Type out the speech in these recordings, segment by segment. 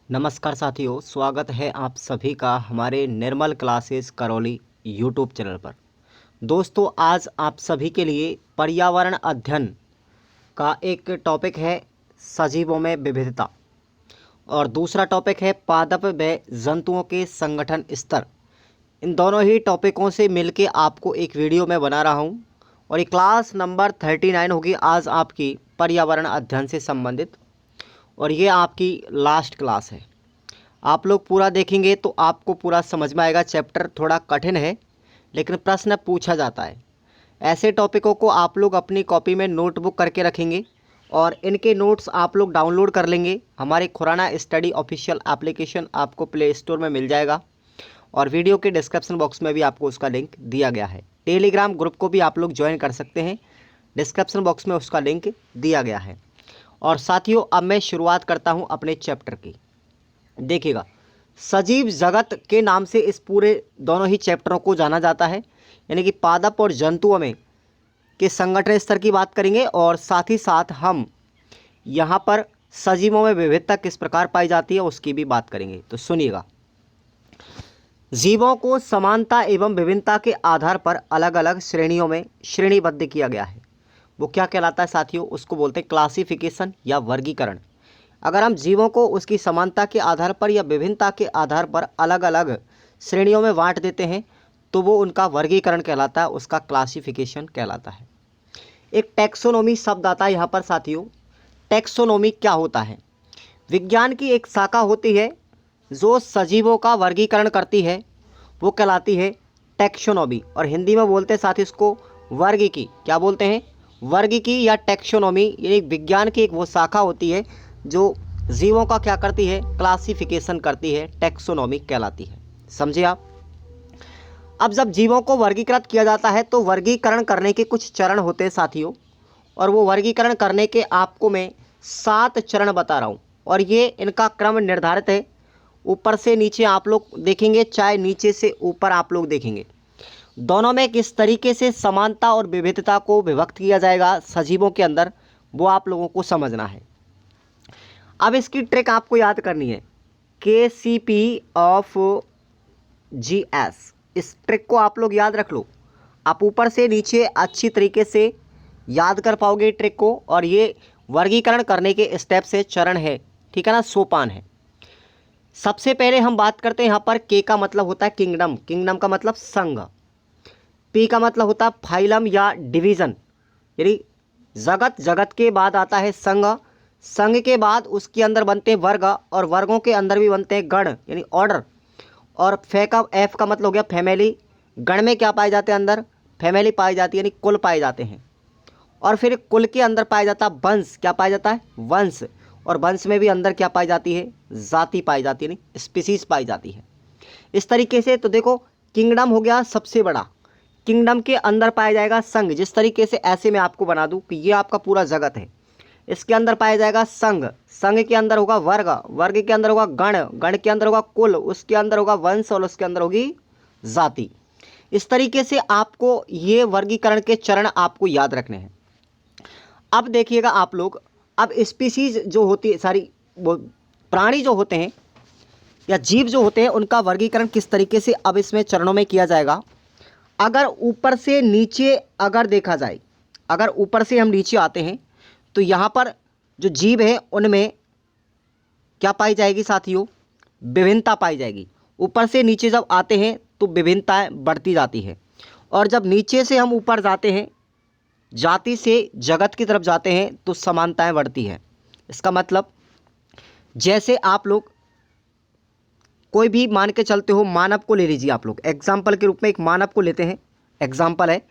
नमस्कार साथियों, स्वागत है आप सभी का हमारे निर्मल क्लासेस करौली यूट्यूब चैनल पर। दोस्तों, आज आप सभी के लिए पर्यावरण अध्ययन का एक टॉपिक है सजीवों में विविधता और दूसरा टॉपिक है पादप व जंतुओं के संगठन स्तर। इन दोनों ही टॉपिकों से मिलके आपको एक वीडियो में बना रहा हूँ और ये क्लास नंबर 39 होगी आज आपकी पर्यावरण अध्ययन से संबंधित और ये आपकी लास्ट क्लास है। आप लोग पूरा देखेंगे तो आपको पूरा समझ में आएगा। चैप्टर थोड़ा कठिन है लेकिन प्रश्न पूछा जाता है। ऐसे टॉपिकों को आप लोग अपनी कॉपी में नोटबुक करके रखेंगे और इनके नोट्स आप लोग डाउनलोड कर लेंगे। हमारे खुराना स्टडी ऑफिशियल एप्लीकेशन आपको प्ले स्टोर में मिल जाएगा और वीडियो के डिस्क्रिप्शन बॉक्स में भी आपको उसका लिंक दिया गया है। टेलीग्राम ग्रुप को भी आप लोग ज्वाइन कर सकते हैं, डिस्क्रिप्शन बॉक्स में उसका लिंक दिया गया है। और साथियों, अब मैं शुरुआत करता हूँ अपने चैप्टर की। देखिएगा, सजीव जगत के नाम से इस पूरे दोनों ही चैप्टरों को जाना जाता है, यानी कि पादप और जंतुओं में के संगठन स्तर की बात करेंगे और साथ ही साथ हम यहाँ पर सजीवों में विविधता किस प्रकार पाई जाती है उसकी भी बात करेंगे। तो सुनिएगा, जीवों को समानता एवं विभिन्नता के आधार पर अलग अलग श्रेणियों में श्रेणीबद्ध किया गया है। वो क्या कहलाता है साथियों? उसको बोलते हैं क्लासिफिकेशन या वर्गीकरण। अगर हम जीवों को उसकी समानता के आधार पर या विभिन्नता के आधार पर अलग अलग श्रेणियों में बांट देते हैं तो वो उनका वर्गीकरण कहलाता है, उसका क्लासिफिकेशन कहलाता है। एक टैक्सोनॉमी शब्द आता है यहाँ पर साथियों। टैक्सोनॉमी क्या होता है? विज्ञान की एक शाखा होती है जो सजीवों का वर्गीकरण करती है, वो कहलाती है टैक्सोनॉमी। और हिंदी में बोलते हैं साथ इसको वर्गीकी। क्या बोलते हैं? वर्गीकी या टैक्सोनॉमी। ये विज्ञान की एक वो शाखा होती है जो जीवों का क्या करती है? क्लासिफिकेशन करती है, टैक्सोनॉमी कहलाती है। समझे आप? अब जब जीवों को वर्गीकृत किया जाता है तो वर्गीकरण करने के कुछ चरण होते हैं साथियों, और वो वर्गीकरण करने के आपको मैं 7 चरण बता रहा हूँ और ये इनका क्रम निर्धारित है। ऊपर से नीचे आप लोग देखेंगे, चाहे नीचे से ऊपर आप लोग देखेंगे, दोनों में किस तरीके से समानता और विविधता को विभक्त किया जाएगा सजीवों के अंदर, वो आप लोगों को समझना है। अब इसकी ट्रिक आपको याद करनी है, KCP ऑफ GS। इस ट्रिक को आप लोग याद रख लो। आप ऊपर से नीचे अच्छी तरीके से याद कर पाओगे ट्रिक को। और ये वर्गीकरण करने के स्टेप से चरण है, ठीक है ना, सोपान है। सबसे पहले हम बात करते हैं यहाँ पर K का मतलब होता है किंगडम। किंगडम का मतलब संघ। P का मतलब होता है फाइलम या डिवीज़न, यानी जगत। जगत के बाद आता है संघ। संघ के बाद उसके अंदर बनते हैं वर्ग और वर्गों के अंदर भी बनते हैं गण यानी ऑर्डर। और F का मतलब हो गया फैमिली। गण में क्या पाए जाते हैं? अंदर फैमिली पाई जाती है, यानी कुल पाए जाते हैं। और फिर कुल के अंदर पाया जाता है वंश। क्या पाया जाता है? वंश। और वंश में भी अंदर क्या पाई जाती है? जाति पाई जाती है, यानी स्पीसीज पाई जाती है। इस तरीके से तो देखो, किंगडम हो गया सबसे बड़ा। किंगडम के अंदर पाया जाएगा संघ। जिस तरीके से ऐसे मैं आपको बना दूं कि ये आपका पूरा जगत है, इसके अंदर पाया जाएगा संघ। संघ के अंदर होगा वर्ग, वर्ग के अंदर होगा गण, गण के अंदर होगा कुल, उसके अंदर होगा वंश और उसके अंदर होगी जाति। इस तरीके से आपको ये वर्गीकरण के चरण आपको याद रखने हैं। अब देखिएगा आप लोग, अब स्पीसीज जो होती है, सारी वो प्राणी जो होते हैं या जीव जो होते हैं, उनका वर्गीकरण किस तरीके से अब इसमें चरणों में किया जाएगा। अगर ऊपर से नीचे अगर देखा जाए, अगर ऊपर से हम नीचे आते हैं तो यहाँ पर जो जीव है उनमें क्या पाई जाएगी साथियों? विभिन्नता पाई जाएगी। ऊपर से नीचे जब आते हैं तो विभिन्नताएं बढ़ती जाती है। और जब नीचे से हम ऊपर जाते हैं, जाति से जगत की तरफ जाते हैं, तो समानताएं बढ़ती हैं। इसका मतलब जैसे आप लोग कोई भी मान के चलते हो, मानव को ले लीजिए आप लोग, एग्जाम्पल के रूप में एक मानव को लेते हैं, एग्जाम्पल है।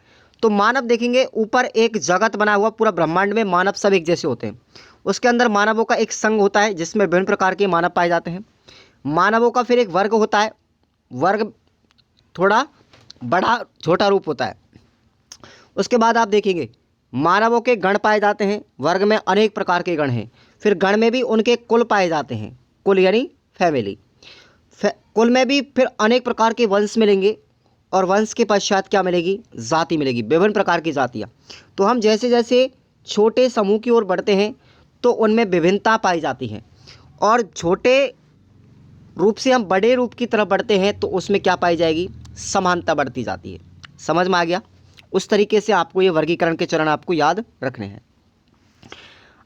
तो मानव देखेंगे, ऊपर एक जगत बना हुआ, पूरा ब्रह्मांड में मानव सब एक जैसे होते हैं। उसके अंदर मानवों का एक संघ होता है जिसमें विभिन्न प्रकार के मानव पाए जाते हैं। मानवों का फिर एक वर्ग होता है, वर्ग थोड़ा बड़ा छोटा रूप होता है। उसके बाद आप देखेंगे मानवों के गण पाए जाते हैं, वर्ग में अनेक प्रकार के गण हैं। फिर गण में भी उनके कुल पाए जाते हैं, कुल यानी फैमिली। कुल में भी फिर अनेक प्रकार के वंश मिलेंगे और वंश के पश्चात क्या मिलेगी? जाति मिलेगी, विभिन्न प्रकार की जातियाँ। तो हम जैसे जैसे छोटे समूह की ओर बढ़ते हैं तो उनमें विभिन्नता पाई जाती है। और छोटे रूप से हम बड़े रूप की तरफ बढ़ते हैं तो उसमें क्या पाई जाएगी, समानता बढ़ती जाती है। समझ में आ गया। उस तरीके से आपको ये वर्गीकरण के चरण आपको याद रखने हैं।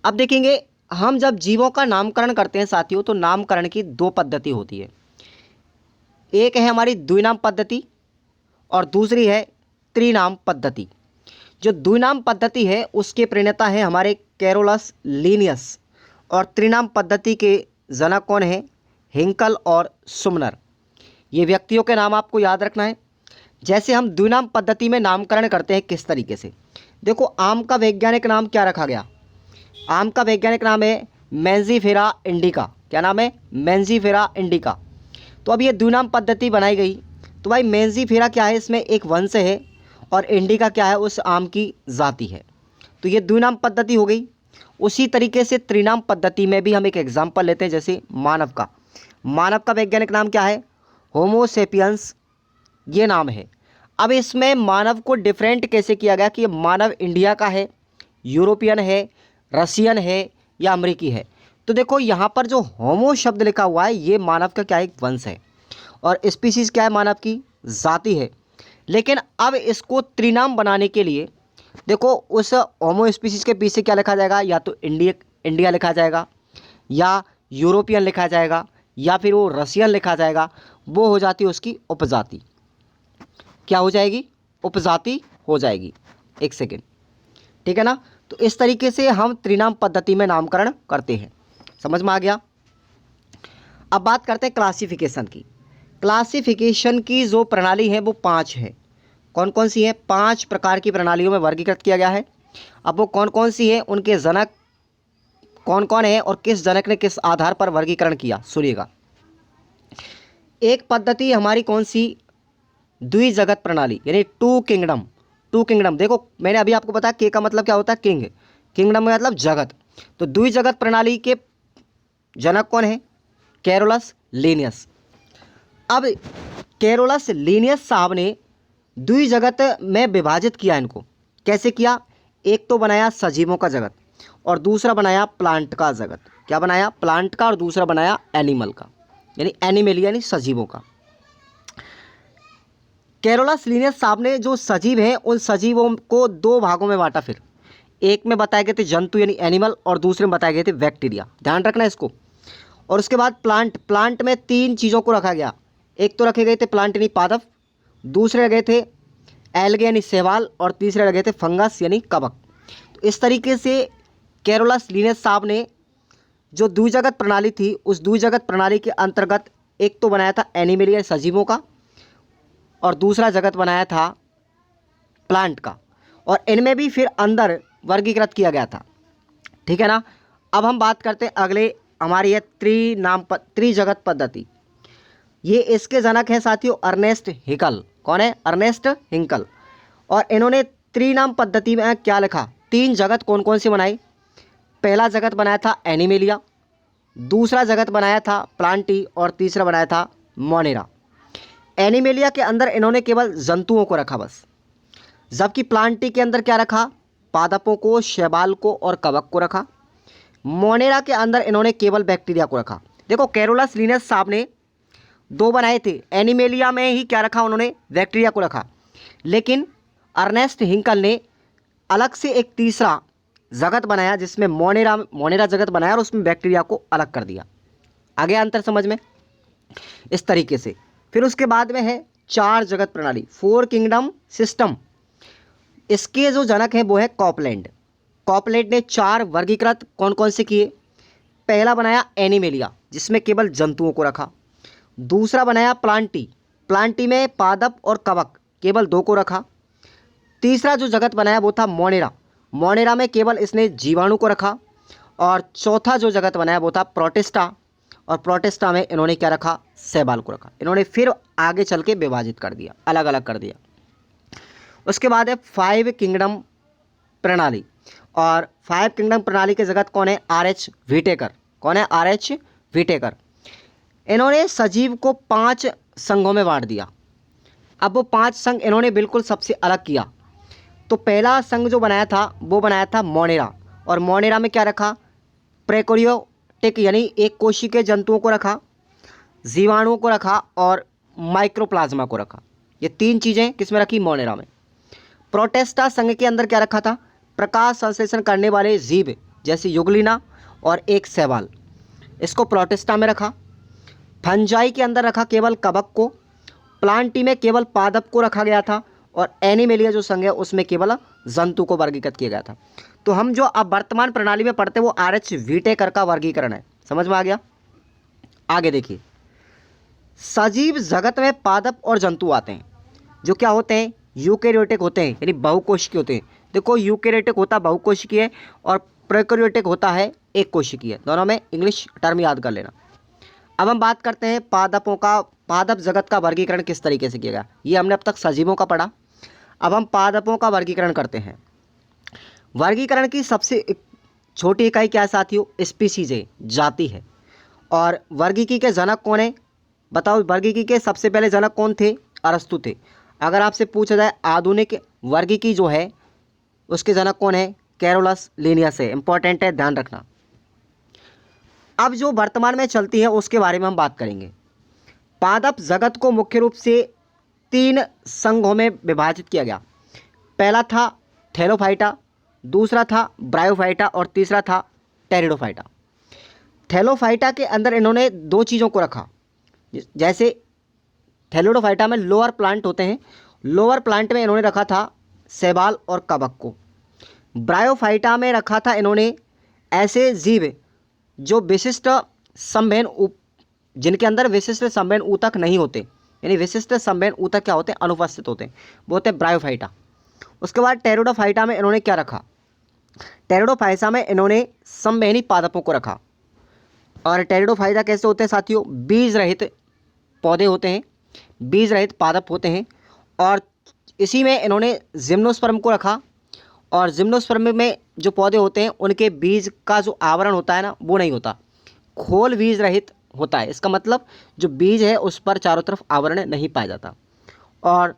अब देखेंगे हम जब जीवों का नामकरण करते हैं साथियों, तो नामकरण की दो पद्धति होती है। एक है हमारी द्विनाम पद्धति और दूसरी है त्रिनाम पद्धति। जो द्विनाम पद्धति है उसके प्रणेता है हमारे कैरोलस लीनियस, और त्रिनाम पद्धति के जनक कौन है, हिंकल और सुमनर। ये व्यक्तियों के नाम आपको याद रखना है। जैसे हम द्विनाम पद्धति में नामकरण करते हैं किस तरीके से, देखो आम का वैज्ञानिक नाम क्या रखा गया, आम का वैज्ञानिक नाम है मैंजीफेरा इंडिका। क्या नाम है, मैंजीफेरा इंडिका। तो अब ये द्विनाम पद्धति बनाई गई, तो भाई मैंजीफेरा क्या है, इसमें एक वंश है, और इंडिका क्या है, उस आम की जाति है। तो ये द्विनाम पद्धति हो गई। उसी तरीके से त्रिनाम पद्धति में भी हम एक एग्जाम्पल लेते हैं, जैसे मानव का। मानव का वैज्ञानिक नाम क्या है, होमो सेपियंस, ये नाम है। अब इसमें मानव को डिफरेंट कैसे किया गया कि ये मानव इंडिया का है, यूरोपियन है, रशियन है या अमेरिकी है। तो देखो यहाँ पर जो होमो शब्द लिखा हुआ है ये मानव का क्या है, एक वंश है, और स्पीसीज क्या है, मानव की जाति है। लेकिन अब इसको त्रिनाम बनाने के लिए देखो उस होमो स्पीसीज के पीछे क्या लिखा जाएगा, या तो इंडिया लिखा जाएगा, या यूरोपियन लिखा जाएगा, या फिर वो रशियन लिखा जाएगा। वो हो जाती है उसकी उपजाति। क्या हो जाएगी, उपजाति हो जाएगी। एक सेकेंड, ठीक है ना। तो इस तरीके से हम त्रिनाम पद्धति में नामकरण करते हैं। समझ में आ गया। अब बात करते हैं क्लासिफिकेशन की। क्लासिफिकेशन की जो प्रणाली है वो 5 है। कौन कौन सी है, 5 प्रकार की प्रणालियों में वर्गीकृत किया गया है। अब वो कौन कौन सी है, उनके जनक कौन कौन है और किस जनक ने किस आधार पर वर्गीकरण किया, सुनिएगा। एक पद्धति हमारी कौन सी, द्विजगत प्रणाली, यानी टू किंगडम। टू किंगडम, देखो मैंने अभी आपको बताया के का मतलब क्या होता है, किंग, किंगडम में मतलब जगत। तो द्विजगत प्रणाली के जनक कौन है, कैरोलस लीनियस। अब कैरोलस लीनियस साहब ने द्विजगत में विभाजित किया इनको। कैसे किया, एक तो बनाया सजीवों का जगत और दूसरा बनाया प्लांट का जगत। क्या बनाया, प्लांट का, और दूसरा बनाया एनिमल का, यानी एनिमल यानी सजीवों का। कैरोलस लीनियस साहब ने जो सजीव हैं उन सजीवों को 2 भागों में बांटा। फिर एक में बताए गए थे जंतु यानी एनिमल, और दूसरे में बताए गए थे बैक्टीरिया। ध्यान रखना इसको। और उसके बाद प्लांट में 3 चीज़ों को रखा गया। एक तो रखे गए थे प्लांट यानी पादप, दूसरे लगे थे एल्गे यानी शैवाल, और तीसरे लगे थे फंगस यानी कवक। तो इस तरीके से कैरोलस लीनियस साहब ने जो द्विजगत प्रणाली थी उस द्विजगत प्रणाली के अंतर्गत एक तो बनाया था एनिमल या सजीवों का, और दूसरा जगत बनाया था प्लांट का, और इनमें भी फिर अंदर वर्गीकृत किया गया था। ठीक है ना। अब हम बात करते हैं अगले, हमारी है त्रिजगत पद्धति। ये इसके जनक हैं साथियों अर्नेस्ट हिकल। कौन है, अर्नेस्ट हिंकल। और इन्होंने त्रिनाम पद्धति में क्या लिखा, 3 जगत कौन कौन से बनाई। पहला जगत बनाया था एनिमेलिया, दूसरा जगत बनाया था प्लांटी, और तीसरा बनाया था मोनेरा। एनिमेलिया के अंदर इन्होंने केवल जंतुओं को रखा बस, जबकि प्लांटी के अंदर क्या रखा, पादपों को, शैवाल को और कवक को रखा। मोनेरा के अंदर इन्होंने केवल बैक्टीरिया को रखा। देखो कैरोलस लीनियस साहब ने 2 बनाए थे, एनिमेलिया में ही क्या रखा उन्होंने, बैक्टीरिया को रखा। लेकिन अर्नेस्ट हिंकल ने अलग से एक तीसरा जगत बनाया जिसमें मोनेरा जगत बनाया और उसमें बैक्टीरिया को अलग कर दिया। आगे अंतर समझ में, इस तरीके से। फिर उसके बाद में है 4 जगत प्रणाली, 4 किंगडम सिस्टम। इसके जो जनक हैं वो है कॉपलैंड। कॉपलैंड ने 4 वर्गीकृत कौन कौन से किए। पहला बनाया एनिमेलिया जिसमें केवल जंतुओं को रखा। दूसरा बनाया प्लांटी में पादप और कवक केवल 2 को रखा। तीसरा जो जगत बनाया वो था मोनेरा में केवल इसने जीवाणु को रखा। और चौथा जो जगत बनाया वो था प्रोटिस्टा, और प्रोटिस्टा में इन्होंने क्या रखा, शैवाल को रखा। इन्होंने फिर आगे चल के विभाजित कर दिया, अलग अलग कर दिया। उसके बाद है 5 किंगडम प्रणाली, और 5 किंगडम प्रणाली के जगत कौन है, RH व्हिटेकर। कौन है, RH व्हिटेकर। इन्होंने सजीव को 5 संघों में बांट दिया। अब वो 5 संघ इन्होंने बिल्कुल सबसे अलग किया। तो पहला संघ जो बनाया था वो बनाया था मोनेरा, और मोनेरा में क्या रखा, प्रोकैरियोटिक यानी एक कोशिकीय जंतुओं को रखा। जीवाणुओं को रखा और माइक्रोप्लाज्मा को रखा। ये तीन चीज़ें किसमें रखी? मोनेरा में। प्रोटेस्टा संघ के अंदर क्या रखा था? प्रकाश संश्लेषण करने वाले जीव जैसे युगलिना और एक शैवाल, इसको प्रोटेस्टा में रखा। फंजाई के अंदर रखा केवल कवक को। प्लांटी में केवल पादप को रखा गया था। और एनिमेलिया जो संघ है उसमें केवल जंतु को वर्गीकृत किया गया था। तो हम जो अब वर्तमान प्रणाली में पढ़ते हैं वो RH व्हिटेकर का वर्गीकरण है। समझ में आ गया? आगे देखिए, सजीव जगत में पादप और जंतु आते हैं जो क्या होते हैं? यूकेरियोटिक होते हैं, यानी बहुकोशिकीय होते हैं। देखो, यूकेरियोटिक होता है बहुकोशिकीय और प्रोकैरियोटिक होता है एक कोशिकीय। दोनों में इंग्लिश टर्म याद कर लेना। अब हम बात करते हैं पादपों का। पादप जगत का वर्गीकरण किस तरीके से किया गया? ये हमने अब तक सजीवों का पढ़ा। अब हम पादपों का वर्गीकरण करते हैं। वर्गीकरण की सबसे छोटी इकाई क्या साथियों? स्पीसीज है, जाति है। और वर्गीकी के जनक कौन है? बताओ, वर्गीकी के सबसे पहले जनक कौन थे? अरस्तु थे। अगर आपसे पूछा जाए आधुनिक वर्गीकी जो है उसके जनक कौन है? कैरोलस लिनियस है। इंपॉर्टेंट है, ध्यान रखना। अब जो वर्तमान में चलती है उसके बारे में हम बात करेंगे। पादप जगत को मुख्य रूप से 3 संघों में विभाजित किया गया। पहला था थैलोफाइटा, दूसरा था ब्रायोफाइटा और तीसरा था टेरिडोफाइटा। थैलोफाइटा के अंदर इन्होंने 2 चीज़ों को रखा। जैसे थैलिडोफाइटा में लोअर प्लांट होते हैं, लोअर प्लांट में इन्होंने रखा था शैवाल और कवक को। ब्रायोफाइटा में रखा था इन्होंने ऐसे जीव जो विशिष्ट संवहन जिनके अंदर विशिष्ट संवहन ऊतक नहीं होते, यानी विशिष्ट संवहन ऊतक क्या होते हैं? अनुपस्थित होते हैं, वो होते हैं ब्रायोफाइटा। उसके बाद टेरिडोफाइटा में इन्होंने क्या रखा? टेरिडोफाइटा में इन्होंने संवहनी पादपों को रखा। और टेरिडोफाइटा कैसे होते हैं साथियों? बीज रहित पौधे होते हैं, बीज रहित पादप होते हैं। और इसी में इन्होंने जिम्नोस्पर्म को रखा। और जिम्नोस्पर्म में जो पौधे होते हैं उनके बीज का जो आवरण होता है ना, वो नहीं होता, खोल बीज रहित होता है। इसका मतलब जो बीज है उस पर चारों तरफ आवरण नहीं पाया जाता। और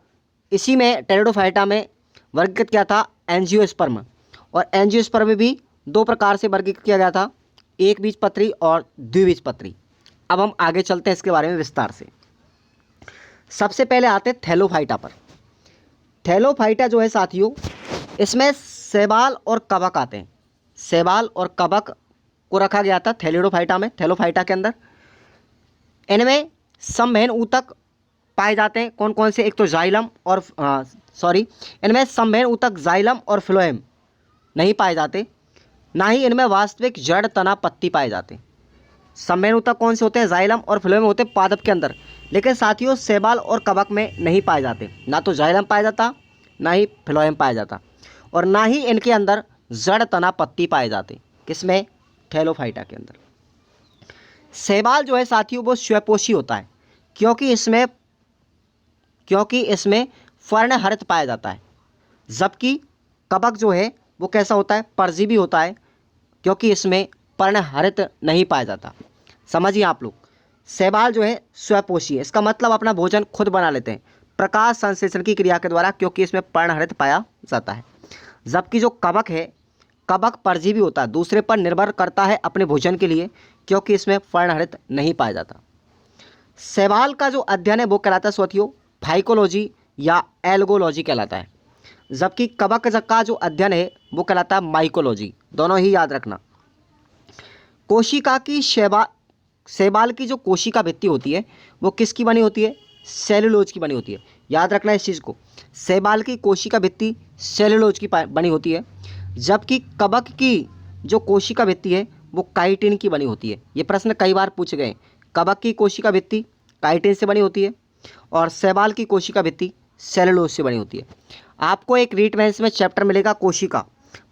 इसी में टेरिडोफाइटा में वर्गीकृत किया था एंजियोस्पर्म। और एंजियोस्पर्म भी 2 प्रकार से वर्गीकृत किया गया था, एक बीजपत्री और द्विबीजपत्री। अब हम आगे चलते हैं इसके बारे में विस्तार से। सबसे पहले आते हैं थैलोफाइटा पर। थैलोफाइटा जो है साथियों, इसमें शैवाल और कवक आते हैं। शैवाल और कवक को रखा गया था थैलिडोफाइटा में। थैलोफाइटा के अंदर इनमें संवहन ऊतक पाए जाते हैं। कौन कौन से? एक तो जाइलम और इनमें संवहन ऊतक जाइलम और फ्लोएम नहीं पाए जाते, ना ही इनमें वास्तविक जड़, तना, पत्ती पाए जाते। संवहन ऊतक कौन से होते हैं? जाइलम और फ्लोएम होते हैं पादप के अंदर, लेकिन साथियों शैवाल और कवक में नहीं पाए जाते। ना तो जाइलम पाया जाता, ना ही फ्लोएम पाया जाता, और ना ही इनके अंदर जड़, तना, पत्ती पाए जाते। किसमें? थैलोफाइटा के अंदर। शैवाल जो है साथियों वो स्वपोषी होता है, क्योंकि इसमें पर्णहरित पाया जाता है। जबकि कवक जो है वो कैसा होता है? परजीवी होता है, क्योंकि इसमें पर्णहरित नहीं पाया जाता। समझिए आप लोग, शैवाल जो है स्वपोषी है, इसका मतलब अपना भोजन खुद बना लेते हैं प्रकाश संश्लेषण की क्रिया के द्वारा, क्योंकि इसमें पर्णहरित पाया जाता है। जबकि जो कवक है, कवक परजीवी होता है, दूसरे पर निर्भर करता है अपने भोजन के लिए, क्योंकि इसमें पर्णहरित नहीं पाया जाता। शैवाल का जो अध्ययन है वो कहलाता है साथियों फाइकोलॉजी या एल्गोलॉजी कहलाता है, जबकि कवक का जो अध्ययन है वो कहलाता है माइकोलॉजी। दोनों ही याद रखना। कोशिका की शैवाल की जो कोशिका भित्ति होती है वो किसकी बनी होती है? सेलुलोज की बनी होती है। याद रखना इस चीज़ को, शैवाल की कोशिका भित्ति सेलुलोज की बनी होती है, जबकि कवक की जो कोशिका भित्ति है वो काइटिन की बनी होती है। ये प्रश्न कई बार पूछे गए। कवक की कोशिका भित्ति काइटिन से बनी होती है और शैवाल की कोशिका भित्ति सेलुलोज से बनी होती है। आपको एक रीट मेंस में चैप्टर मिलेगा कोशिका,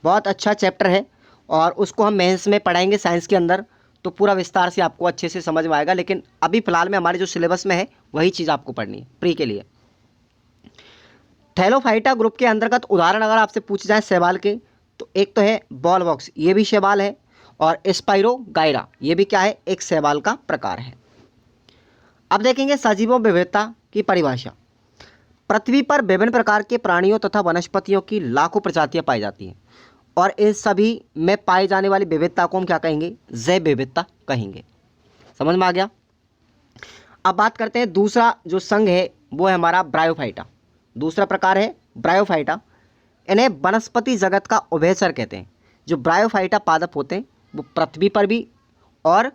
बहुत अच्छा चैप्टर है, और उसको हम मेंस में पढ़ाएंगे साइंस के अंदर, तो पूरा विस्तार से आपको अच्छे से समझ में आएगा। लेकिन अभी फिलहाल में हमारे जो सिलेबस में है वही चीज़ आपको पढ़नी है प्री के लिए। थैलोफाइटा ग्रुप के अंतर्गत उदाहरण अगर आपसे पूछे जाए शैवाल के, तो एक तो है बॉल बॉक्स, ये भी शैवाल है, और स्पाइरोगाइरा, ये भी क्या है? एक शैवाल का प्रकार है। अब देखेंगे सजीवों विविधता की परिभाषा। पृथ्वी पर विभिन्न प्रकार के प्राणियों तथा वनस्पतियों की लाखों प्रजातियां पाई जाती हैं, और इन सभी में पाई जाने वाली विविधता को हम क्या कहेंगे? जैव विविधता कहेंगे। समझ में आ गया? अब बात करते हैं दूसरा जो संघ है वो है हमारा ब्रायोफाइटा। दूसरा प्रकार है ब्रायोफाइटा। इन्हें वनस्पति जगत का उभयचर कहते हैं। जो ब्रायोफाइटा पादप होते हैं वो पृथ्वी पर भी और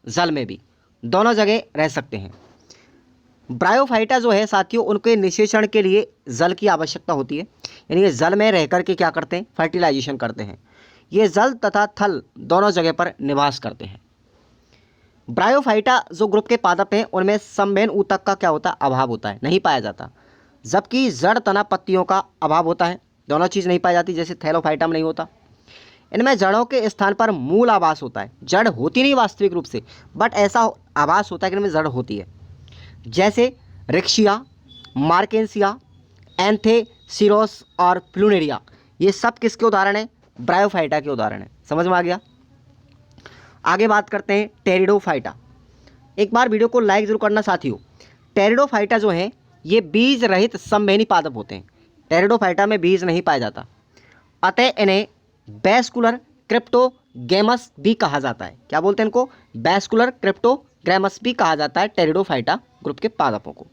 जल में भी दोनों जगह रह सकते हैं। ब्रायोफाइटा जो है साथियों, उनके निषेचन के लिए जल की आवश्यकता होती है, यानी ये जल में रह करके क्या करते हैं, फर्टिलाइजेशन करते हैं। ये जल तथा थल दोनों जगह पर निवास करते हैं। ब्रायोफाइटा जो ग्रुप के पादप हैं उनमें संवहन ऊतक का क्या होता है, अभाव होता है, नहीं पाया जाता। जबकि जड़ तना पत्तियों का अभाव होता है, दोनों चीज़ नहीं पाई जाती, जैसे थैलोफाइटा में नहीं होता। इनमें जड़ों के स्थान पर मूल आवास होता है। जड़ होती नहीं वास्तविक रूप से, बट ऐसा आवास होता है कि इनमें जड़ होती है, जैसे रिक्शिया, मार्केंसिया, एंथेसिरोस और प्लूनेरिया। ये सब किसके उदाहरण हैं, ब्रायोफाइटा के उदाहरण हैं। समझ में आ गया। आगे बात करते हैं टेरिडोफाइटा। एक बार वीडियो को लाइक जरूर करना साथियों। टेरिडोफाइटा जो है ये बीज रहित संवहनी पादप होते हैं। टेरिडोफाइटा में बीज नहीं पाया जाता, अतः इन्हें वैस्कुलर क्रिप्टोगैमस भी कहा जाता है। क्या बोलते हैं इनको, वैस्कुलर क्रिप्टोगैमस भी कहा जाता है टेरिडोफाइटा ग्रुप के पादपों को।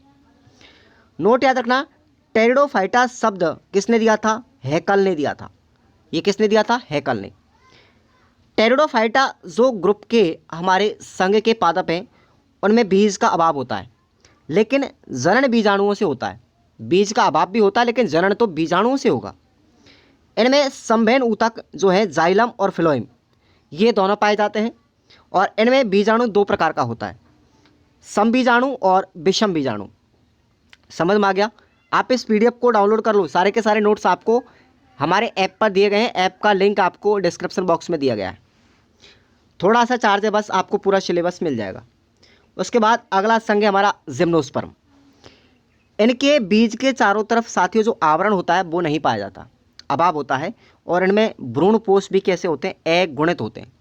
नोट याद रखना, टेरिडोफाइटा शब्द किसने दिया था, हैकल ने दिया था। ये किसने दिया था, हैकल ने। टेरिडोफाइटा जो ग्रुप के हमारे संघ के पादप हैं उनमें बीज का अभाव होता है, लेकिन जनन बीजाणुओं से होता है। बीज का अभाव भी होता है लेकिन जनन तो बीजाणुओं से होगा। इनमें संवहन ऊतक जो है जाइलम और फ्लोएम, ये दोनों पाए जाते हैं। और इनमें बीजाणु दो प्रकार का होता है, समबीजाणु और विषम बीजाणु। समझ में आ गया। आप इस पीडीएफ को डाउनलोड कर लो, सारे के सारे नोट्स आपको हमारे ऐप पर दिए गए हैं। ऐप का लिंक आपको डिस्क्रिप्शन बॉक्स में दिया गया है। थोड़ा सा चार्ज है बस, आपको पूरा सिलेबस मिल जाएगा। उसके बाद अगला संघ है हमारा जिम्नोस्पर्म। इनके बीज के चारों तरफ साथियों जो आवरण होता है वो नहीं पाया जाता, अभाव होता है। और इनमें भ्रूणपोष भी कैसे होते हैं, अगुणित होते हैं।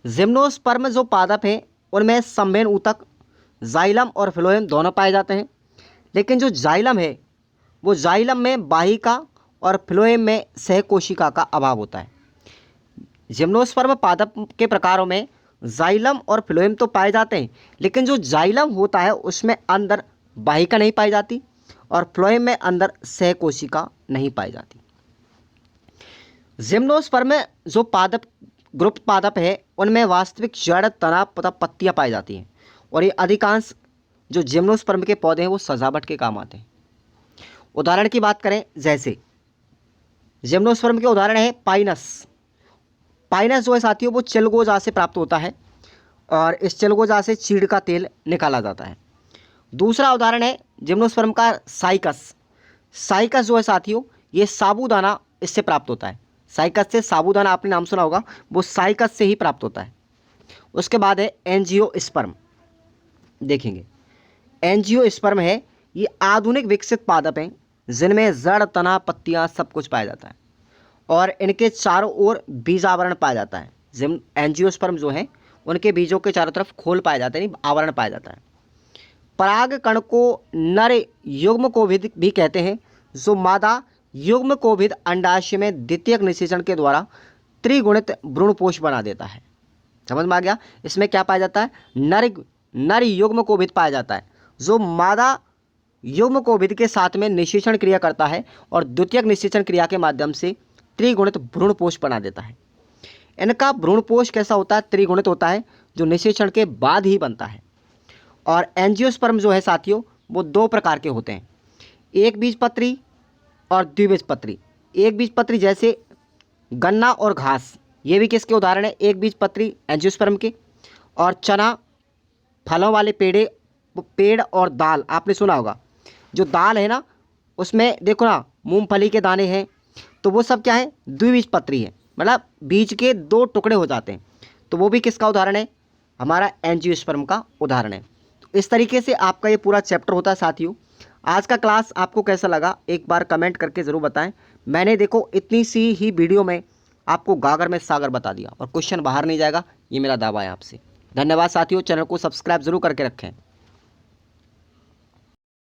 जिम्नोस्पर्म जो पादप हैं उनमें संवहन ऊतक जाइलम और फ्लोएम दोनों पाए जाते हैं, लेकिन जो जाइलम है वो जाइलम में वाहिका और फ्लोएम में सहकोशिका का अभाव होता है। जिम्नोस्पर्म पादप के प्रकारों में जाइलम और फ्लोएम तो पाए जाते हैं, लेकिन जो जाइलम होता है उसमें अंदर वाहिका नहीं पाई जाती और फ्लोएम में अंदर सहकोशिका नहीं पाई जाती। जिम्नोस्पर्म में जो पादप ग्रुप पादप है उनमें वास्तविक जड़, तना तथा पत्तियां पाई जाती हैं। और ये अधिकांश जो जिम्नोस्पर्म के पौधे हैं वो सजावट के काम आते हैं। उदाहरण की बात करें, जैसे जिम्नोस्पर्म के उदाहरण है पाइनस। पाइनस जो है साथियों वो चिलगोजा से प्राप्त होता है और इस चिलगोजा से चीड़ का तेल निकाला जाता है। दूसरा उदाहरण है जिम्नोस्पर्म का साइकस। साइकस जो है साथियों ये साबूदाना इससे प्राप्त होता है। साइकस से साबूदाना आपने नाम सुना होगा, वो साइकस से ही प्राप्त होता है। उसके बाद है एंजियोस्पर्म। देखेंगे एंजियोस्पर्म है ये आधुनिक विकसित पादप हैं जिनमें जड़, तना, पत्तियां सब कुछ पाया जाता है और इनके चारों ओर बीज आवरण पाया जाता है। एंजियोस्पर्म जो है उनके बीजों के चारों तरफ खोल पाया जाता है, यानी आवरण पाया जाता है। पराग कण को नर युग्म कोभिद भी कहते हैं, जो मादा युग्म कोभिद अंडाशय में द्वितीयक निषेचन के द्वारा त्रिगुणित भ्रूणपोष बना देता है। समझ में आ गया। इसमें क्या पाया जाता है, नर युग्म कोभिद पाया जाता है जो मादा युग्म कोभिद के साथ में निषेचन क्रिया करता है और द्वितीयक निषेचन क्रिया के माध्यम से त्रिगुणित भ्रूणपोष बना देता है। इनका भ्रूणपोष कैसा होता है, त्रिगुणित होता है, जो निषेचन के बाद ही बनता है। और एंजियोस्पर्म जो है साथियों वो दो प्रकार के होते हैं, एक बीजपत्री और द्विबीजपत्री। एक बीजपत्री जैसे गन्ना और घास, ये भी किसके उदाहरण है, एक बीजपत्री एंजियोस्पर्म के। और चना, फलों वाले पेड़ और दाल, आपने सुना होगा जो दाल है ना उसमें देखो ना मूंगफली के दाने हैं, तो वो सब क्या है, द्विबीजपत्री है, मतलब बीज के दो टुकड़े हो जाते हैं। तो वो भी किसका उदाहरण है, हमारा एंजियोस्पर्म का उदाहरण है। तो इस तरीके से आपका ये पूरा चैप्टर होता है साथियों। आज का क्लास आपको कैसा लगा एक बार कमेंट करके ज़रूर बताएं। मैंने देखो इतनी सी ही वीडियो में आपको गागर में सागर बता दिया और क्वेश्चन बाहर नहीं जाएगा, ये मेरा दावा है आपसे। धन्यवाद साथियों, चैनल को सब्सक्राइब जरूर करके रखें।